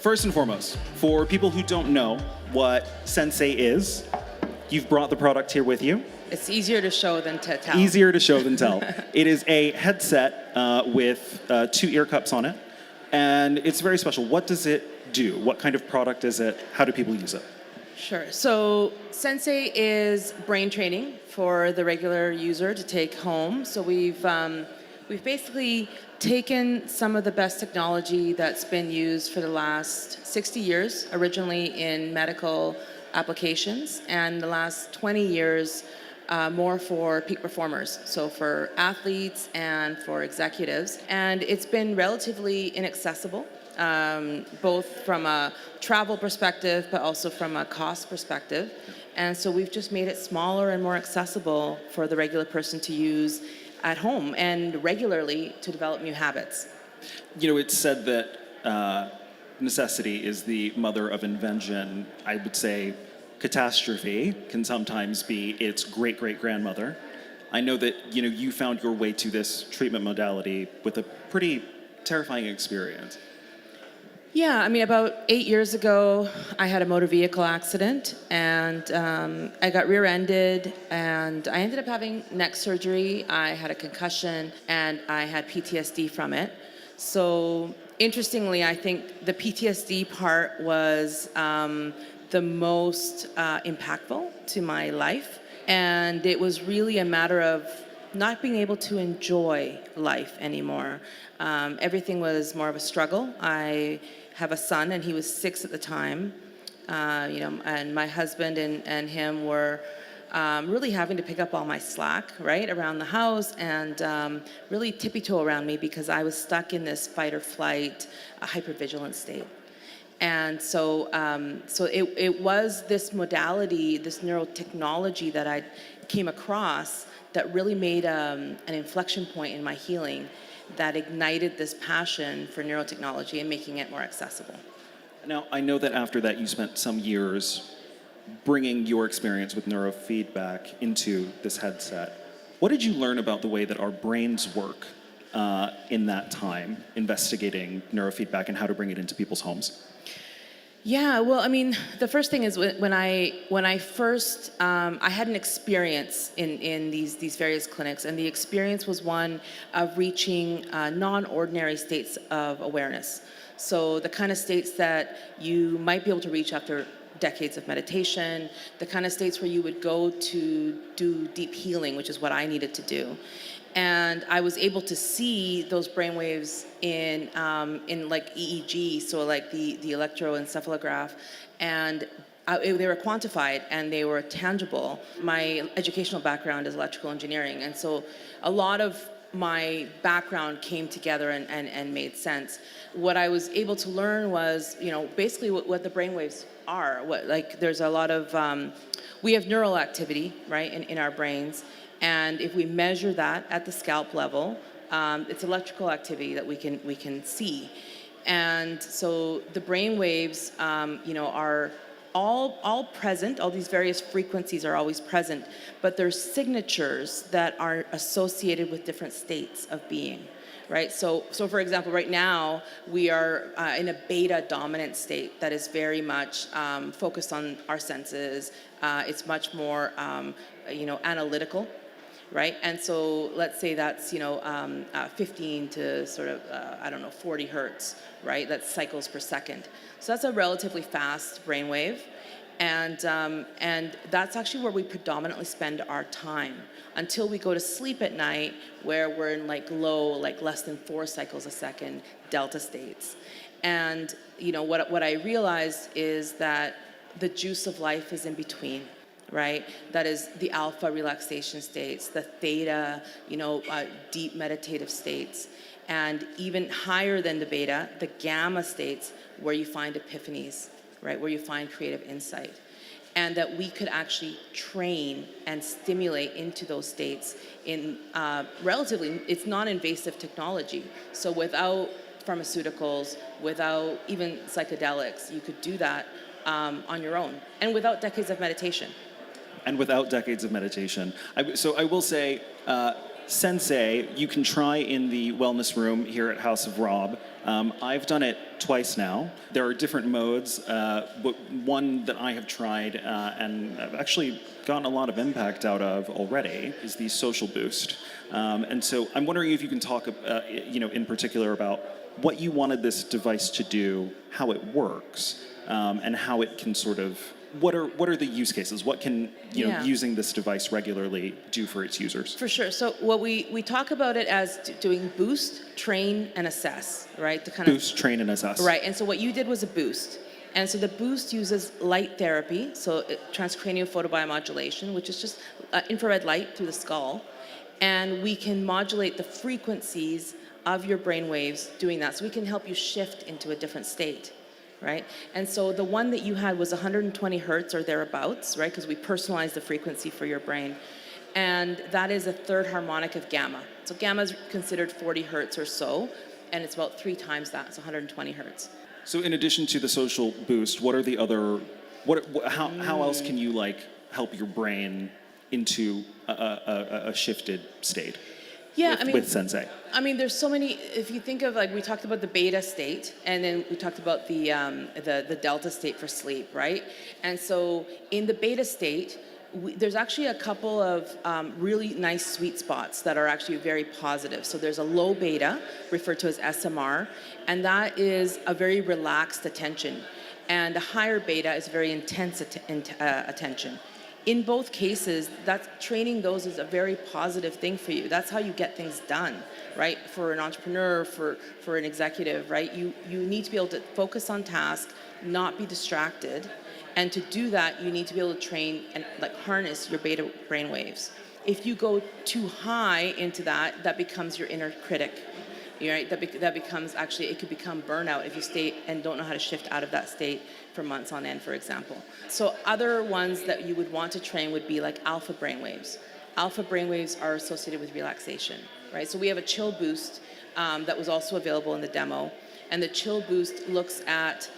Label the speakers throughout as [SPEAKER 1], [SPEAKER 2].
[SPEAKER 1] first and foremost, for people who don't know what Sens.ai is, you've brought the product here with you.
[SPEAKER 2] It's easier to show than to tell.
[SPEAKER 1] Easier to show than tell. It is a headset with 2 ear cups on it, and it's very special. What does it do? What kind of product is it? How do people use it?
[SPEAKER 2] Sure. So Sens.ai is brain training for the regular user to take home. So we've basically taken some of the best technology that's been used for the last 60 years, originally in medical applications, and the last 20 years more for peak performers, so for athletes and for executives. And it's been relatively inaccessible, both from a travel perspective, but also from a cost perspective. And so we've just made it smaller and more accessible for the regular person to use at home and regularly to develop new habits.
[SPEAKER 1] You know, it's said that necessity is the mother of invention. I would say catastrophe can sometimes be its great-great-grandmother. I know that, you found your way to this treatment modality with a pretty terrifying experience.
[SPEAKER 2] Yeah, I mean, about 8 years ago, I had a motor vehicle accident, and I got rear-ended, and I ended up having neck surgery. I had a concussion, and I had PTSD from it. So, interestingly, I think the PTSD part was the most impactful to my life, and it was really a matter of not being able to enjoy life anymore. Everything was more of a struggle. I have a son, and he was 6 at the time, and my husband and him were really having to pick up all my slack, right, around the house, and really tippy-toe around me because I was stuck in this fight or flight, hypervigilant state. And so it was this modality, this neurotechnology that I came across that really made an inflection point in my healing that ignited this passion for neurotechnology and making it more accessible.
[SPEAKER 1] Now, I know that after that you spent some years bringing your experience with neurofeedback into this headset. What did you learn about the way that our brains work in that time, investigating neurofeedback and how to bring it into people's homes?
[SPEAKER 2] Yeah, well, I mean, the first thing is when I first I had an experience in these various clinics, and the experience was one of reaching non-ordinary states of awareness. So the kind of states that you might be able to reach after decades of meditation, the kind of states where you would go to do deep healing, which is what I needed to do. And I was able to see those brainwaves in like EEG, so like the electroencephalograph, and they were quantified and they were tangible. My educational background is electrical engineering, and so a lot of my background came together and made sense. What I was able to learn was, basically what the brainwaves are. There's a lot of, we have neural activity, right, in our brains. And if we measure that at the scalp level, it's electrical activity that we can see. And so the brain waves, are all present. All these various frequencies are always present, but there's signatures that are associated with different states of being, right? So for example, right now we are in a beta dominant state that is very much focused on our senses. It's much more, analytical. Right, and so let's say that's 15 to sort of 40 hertz, right? That's cycles per second. So that's a relatively fast brainwave, and that's actually where we predominantly spend our time until we go to sleep at night, where we're in less than 4 cycles a second delta states. And what I realized is that the juice of life is in between. Right? That is the alpha relaxation states, the theta, deep meditative states, and even higher than the beta, the gamma states, where you find epiphanies, right? Where you find creative insight. And that we could actually train and stimulate into those states in relatively, it's non-invasive technology. So without pharmaceuticals, without even psychedelics, you could do that on your own, and without decades of meditation.
[SPEAKER 1] And without decades of meditation. So I will say, Sensei, you can try in the wellness room here at House of Robb. I've done it twice now. There are different modes. But one that I have tried and I've actually gotten a lot of impact out of already is the social boost. And so I'm wondering if you can talk, in particular about what you wanted this device to do, how it works, and how it can sort of. What are the use cases? What can using this device regularly do for its users?
[SPEAKER 2] For sure. So what we talk about it as doing boost, train, and assess, right? To kind
[SPEAKER 1] Boost, train, and assess.
[SPEAKER 2] Right. And so what you did was a boost. And so the boost uses light therapy, so transcranial photobiomodulation, which is just infrared light through the skull. And we can modulate the frequencies of your brain waves doing that. So we can help you shift into a different state. Right? And so the one that you had was 120 hertz or thereabouts, right? Because we personalized the frequency for your brain. And that is a third harmonic of gamma. So gamma is considered 40 hertz or so, and it's about 3 times that, so 120 hertz.
[SPEAKER 1] So in addition to the social boost, what are the other, how else can you help your brain into a shifted state?
[SPEAKER 2] Yeah,
[SPEAKER 1] with Sensei.
[SPEAKER 2] I mean, there's so many. If you think of we talked about the beta state, and then we talked about the delta state for sleep, right? And so in the beta state, there's actually a couple of really nice sweet spots that are actually very positive. So there's a low beta, referred to as SMR, and that is a very relaxed attention, and a higher beta is very intense attention. In both cases, training those is a very positive thing for you. That's how you get things done, right? For an entrepreneur, for an executive, right? You need to be able to focus on task, not be distracted. And to do that, you need to be able to train and harness your beta brain waves. If you go too high into that becomes your inner critic. Right? That becomes it could become burnout if you stay and don't know how to shift out of that state for months on end, for example. So other ones that you would want to train would be like alpha brainwaves. Alpha brainwaves are associated with relaxation, right? So we have a chill boost that was also available in the demo, and the chill boost looks at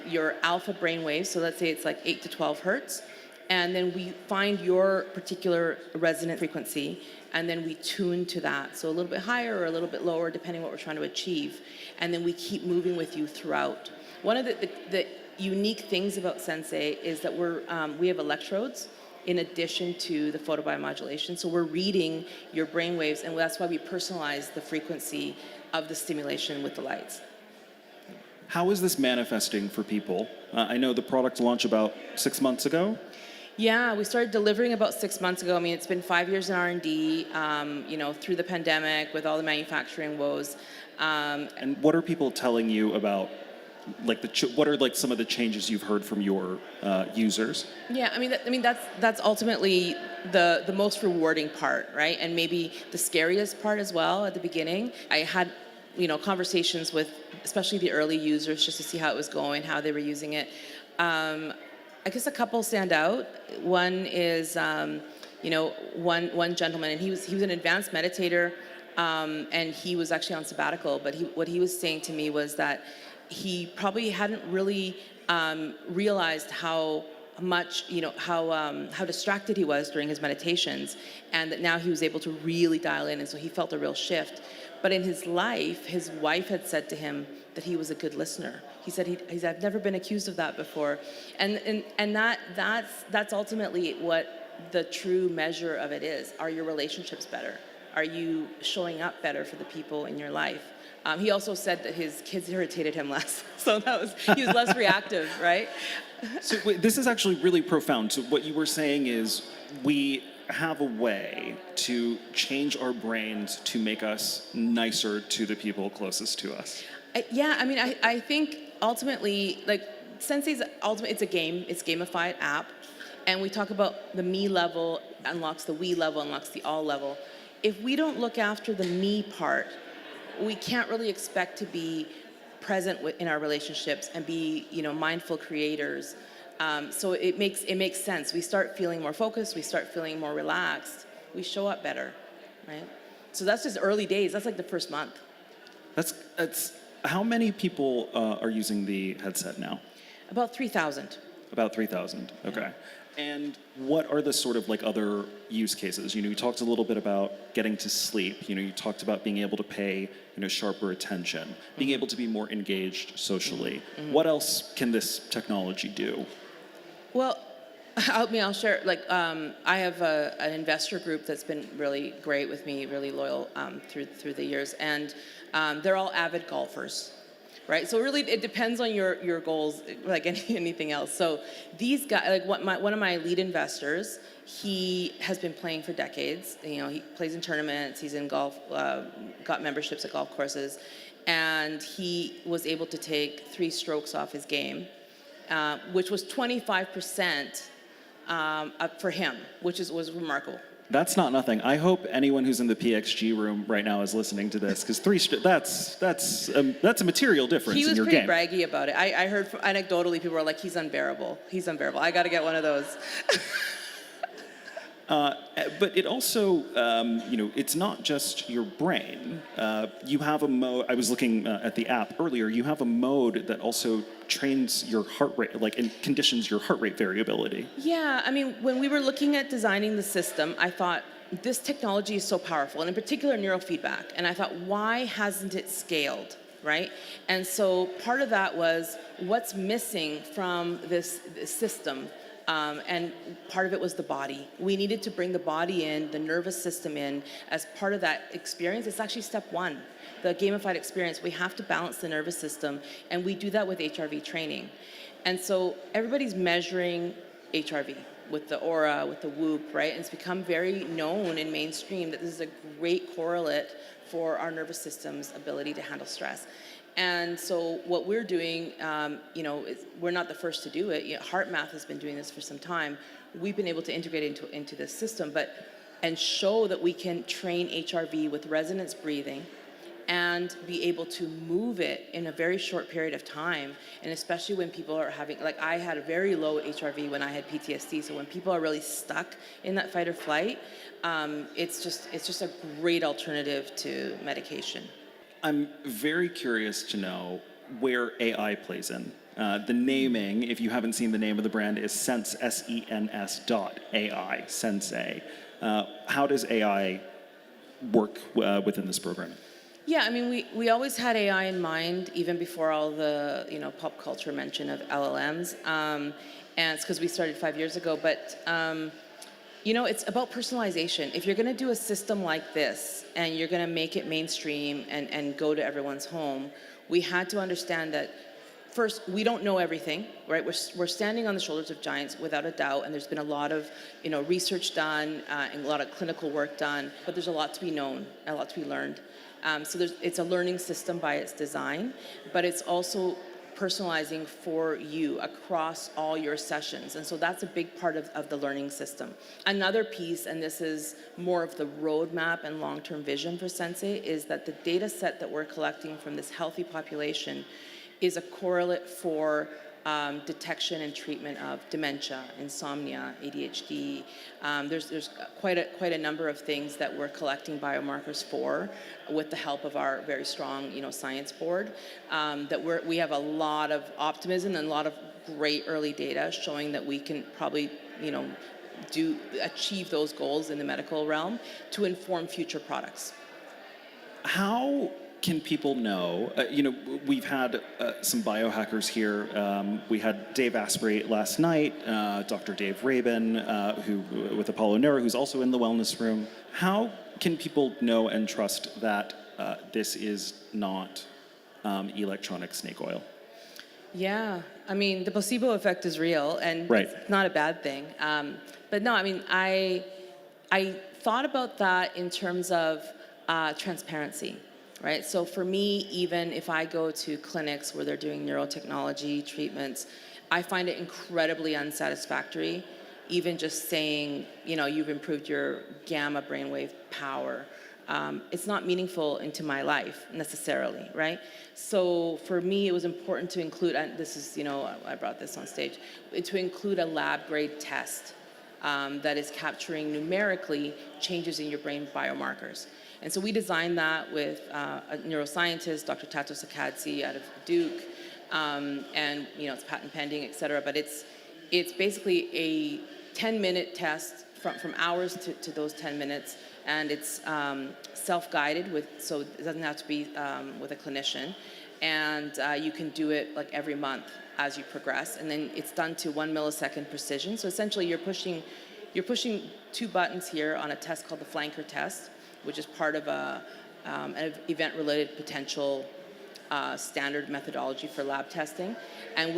[SPEAKER 2] your alpha brainwaves. So let's say it's 8 to 12 hertz, and then we find your particular resonant frequency, and then we tune to that. So a little bit higher or a little bit lower, depending on what we're trying to achieve. And then we keep moving with you throughout. One of the unique things about Sensei is that we have electrodes in addition to the photobiomodulation. So we're reading your brain waves, and that's why we personalize the frequency of the stimulation with the lights.
[SPEAKER 1] How is this manifesting for people? I know the product launched about 6 months ago.
[SPEAKER 2] Yeah, we started delivering about 6 months ago. I mean, it's been 5 years in R&D, through the pandemic with all the manufacturing woes.
[SPEAKER 1] And what are people telling you about, what are some of the changes you've heard from your users?
[SPEAKER 2] Yeah, that's ultimately the most rewarding part, right? And maybe the scariest part as well at the beginning. I had, conversations with especially the early users just to see how it was going, how they were using it. I guess a couple stand out. One is, one gentleman, and he was an advanced meditator, and he was actually on sabbatical. But what he was saying to me was that he probably hadn't really realized how much, how distracted he was during his meditations, and that now he was able to really dial in, and so he felt a real shift. But in his life, his wife had said to him that he was a good listener. He said, I've never been accused of that before. And that's ultimately what the true measure of it is. Are your relationships better? Are you showing up better for the people in your life? He also said that his kids irritated him less. So he was less reactive, right?
[SPEAKER 1] So wait, this is actually really profound. So what you were saying is we have a way to change our brains to make us nicer to the people closest to us.
[SPEAKER 2] I think ultimately, Sensei's it's a game, it's a gamified app, and we talk about the me level unlocks the we level, unlocks the all level. If we don't look after the me part, we can't really expect to be present in our relationships and be, mindful creators. So it makes sense. We start feeling more focused. We start feeling more relaxed. We show up better, right? So that's just early days. That's the first month.
[SPEAKER 1] That's how many people are using the headset now?
[SPEAKER 2] About 3,000.
[SPEAKER 1] About 3,000. Okay. And what are the sort of like other use cases? You talked a little bit about getting to sleep. You talked about being able to pay, sharper attention, being able to be more engaged socially. What else can this technology do?
[SPEAKER 2] Well, I'll share. I have an investor group that's been really great with me, really loyal through the years, and they're all avid golfers, right? So really, it depends on your goals, like anything else. So these guys, like one of my lead investors, he has been playing for decades. He plays in tournaments. He's in golf, got memberships at golf courses, and he was able to take 3 strokes off his game, which was 25% for him, which was remarkable.
[SPEAKER 1] That's not nothing. I hope anyone who's in the PXG room right now is listening to this, because that's a material difference
[SPEAKER 2] He
[SPEAKER 1] in
[SPEAKER 2] was
[SPEAKER 1] your
[SPEAKER 2] pretty
[SPEAKER 1] game.
[SPEAKER 2] braggy about it. I heard anecdotally people were like, he's unbearable. He's unbearable. I got to get one of those.
[SPEAKER 1] But it also, it's not just your brain. You have a mode. I was looking at the app earlier. You have a mode that also trains your heart rate, and conditions your heart rate variability.
[SPEAKER 2] Yeah, I mean, when we were looking at designing the system, I thought this technology is so powerful, and in particular neurofeedback. And I thought, why hasn't it scaled, right? And so part of that was what's missing from this system. And part of it was the body. We needed to bring the body in, the nervous system in, as part of that experience. It's actually step 1, the gamified experience. We have to balance the nervous system, and we do that with HRV training. And so everybody's measuring HRV with the Aura, with the Whoop, right? And it's become very known in mainstream that this is a great correlate for our nervous system's ability to handle stress. And so what we're doing, we're not the first to do it. HeartMath has been doing this for some time. We've been able to integrate it into this system, and show that we can train HRV with resonance breathing and be able to move it in a very short period of time. And especially when people are having, I had a very low HRV when I had PTSD. So when people are really stuck in that fight or flight, it's just a great alternative to medication.
[SPEAKER 1] I'm very curious to know where AI plays in. The naming, if you haven't seen the name of the brand, is Sens, SENS.ai, Sens.ai. How does AI work within this program?
[SPEAKER 2] Yeah, I mean, we always had AI in mind, even before all the pop culture mention of LLMs, and it's because we started 5 years ago. But it's about personalization. If you're going to do a system like this and you're going to make it mainstream and go to everyone's home, we had to understand that, first, we don't know everything, right? We're standing on the shoulders of giants without a doubt, and there's been a lot of research done and a lot of clinical work done, but there's a lot to be known, a lot to be learned. So it's a learning system by its design, but it's also personalizing for you across all your sessions. And so that's a big part of the learning system. Another piece, and this is more of the roadmap and long-term vision for Sensei, is that the data set that we're collecting from this healthy population is a correlate for detection and treatment of dementia, insomnia, ADHD. There's quite a number of things that we're collecting biomarkers for, with the help of our very strong science board. That we have a lot of optimism and a lot of great early data showing that we can probably achieve those goals in the medical realm to inform future products.
[SPEAKER 1] How can people know? We've had some biohackers here. We had Dave Asprey last night, Dr. Dave Rabin, who with Apollo Neuro, who's also in the wellness room. How can people know and trust that this is not electronic snake oil?
[SPEAKER 2] Yeah, I mean, the placebo effect is real, and
[SPEAKER 1] Right.
[SPEAKER 2] It's not a bad thing. But no, I mean, I thought about that in terms of transparency. Right? So for me, even if I go to clinics where they're doing neurotechnology treatments, I find it incredibly unsatisfactory, even just saying, you've improved your gamma brainwave power. It's not meaningful into my life necessarily, right? So for me, it was important to include, and this is, I brought this on stage, to include a lab grade test that is capturing numerically changes in your brain biomarkers. And so we designed that with a neuroscientist, Dr. Tato Sakadze out of Duke, and it's patent pending, et cetera. But it's basically 10-minute test from hours to those 10 minutes, and it's self-guided so it doesn't have to be with a clinician, and you can do it like every month as you progress, and then it's done to 1 millisecond precision. So essentially, you're pushing two buttons here on a test called the flanker test, which is part of an event-related potential standard methodology for lab testing, and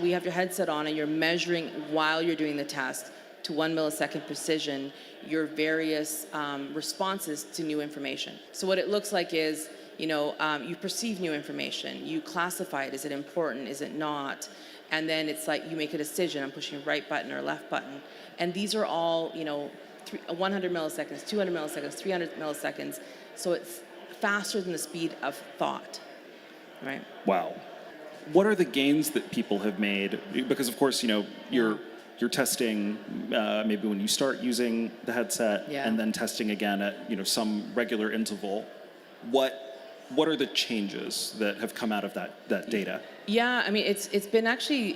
[SPEAKER 2] we have your headset on, and you're measuring while you're doing the test to 1 millisecond precision your various responses to new information. So what it looks like is, you perceive new information, you classify it, is it important, is it not, and then it's like you make a decision, I'm pushing right button or left button, and these are all, 100 milliseconds, 200 milliseconds, 300 milliseconds, so it's faster than the speed of thought, right?
[SPEAKER 1] Wow. What are the gains that people have made? Because of course, you're testing maybe when you start using the headset, and then testing again at some regular interval. What are the changes that have come out of that data?
[SPEAKER 2] Yeah, I mean, it's been actually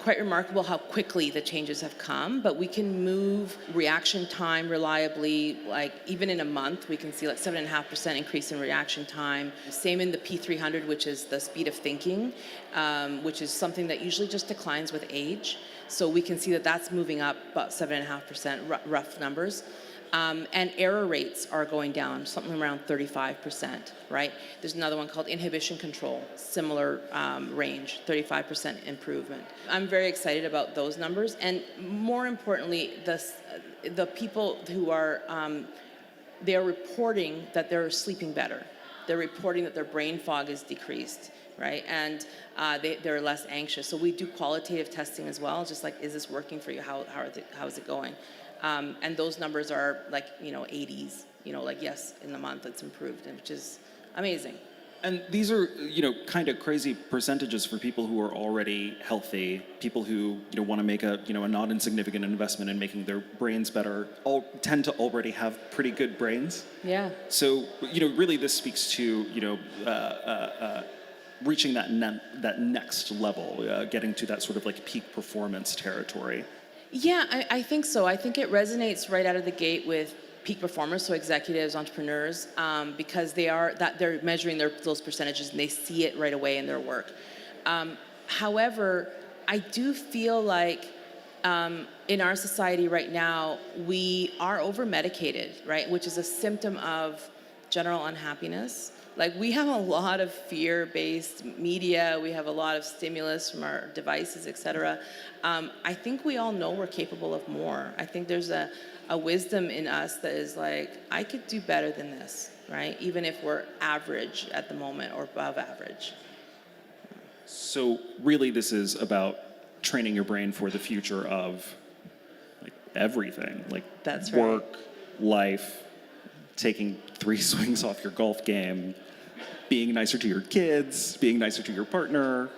[SPEAKER 2] quite remarkable how quickly the changes have come, but we can move reaction time reliably, like even in a month, we can see like 7.5% increase in reaction time. Same in the P300, which is the speed of thinking, which is something that usually just declines with age. So we can see that that's moving up about 7.5%, rough numbers. And error rates are going down, something around 35%, right? There's another one called inhibition control, similar range, 35% improvement. I'm very excited about those numbers, and more importantly, the people who are, they are reporting that they're sleeping better. They're reporting that their brain fog is decreased, right? And they're less anxious. So we do qualitative testing as well, just like, is this working for you? How is it going? And those numbers are like, 80s, like yes, in the month it's improved, which is amazing.
[SPEAKER 1] And these are, kind of crazy percentages for people who are already healthy, people who, want to make a not insignificant investment in making their brains better, all tend to already have pretty good brains.
[SPEAKER 2] Yeah.
[SPEAKER 1] So, really this speaks to, reaching that next level, getting to that sort of like peak performance territory.
[SPEAKER 2] Yeah, I think so. I think it resonates right out of the gate with peak performers, so executives, entrepreneurs, because they're measuring those percentages and they see it right away in their work. However, I do feel like in our society right now, we are over-medicated, right? Which is a symptom of general unhappiness. Like, we have a lot of fear-based media, we have a lot of stimulus from our devices, et cetera. I think we all know we're capable of more. I think there's a wisdom in us that is like, I could do better than this, right? Even if we're average at the moment or above average.
[SPEAKER 1] So really this is about training your brain for the future of like everything, like
[SPEAKER 2] That's
[SPEAKER 1] work,
[SPEAKER 2] right.
[SPEAKER 1] life, taking 3 swings off your golf game, being nicer to your kids, being nicer to your partner.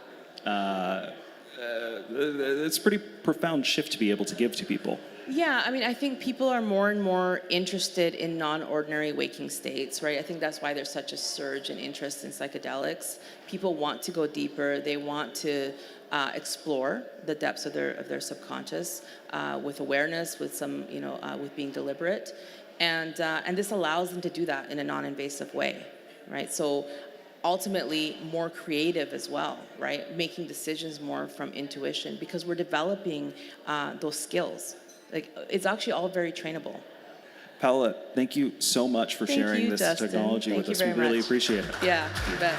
[SPEAKER 1] It's a pretty profound shift to be able to give to people.
[SPEAKER 2] Yeah, I mean, I think people are more and more interested in non-ordinary waking states, right? I think that's why there's such a surge in interest in psychedelics. People want to go deeper. They want to explore the depths of their subconscious with awareness, with some, with being deliberate, and this allows them to do that in a non-invasive way, right? So ultimately more creative as well, right? Making decisions more from intuition because we're developing those skills. Like, it's actually all very trainable.
[SPEAKER 1] Paola, thank you so much for sharing this
[SPEAKER 2] Justin.
[SPEAKER 1] technology
[SPEAKER 2] Thank
[SPEAKER 1] with
[SPEAKER 2] you
[SPEAKER 1] us. We
[SPEAKER 2] very
[SPEAKER 1] really
[SPEAKER 2] much.
[SPEAKER 1] appreciate it.
[SPEAKER 2] Yeah, you bet.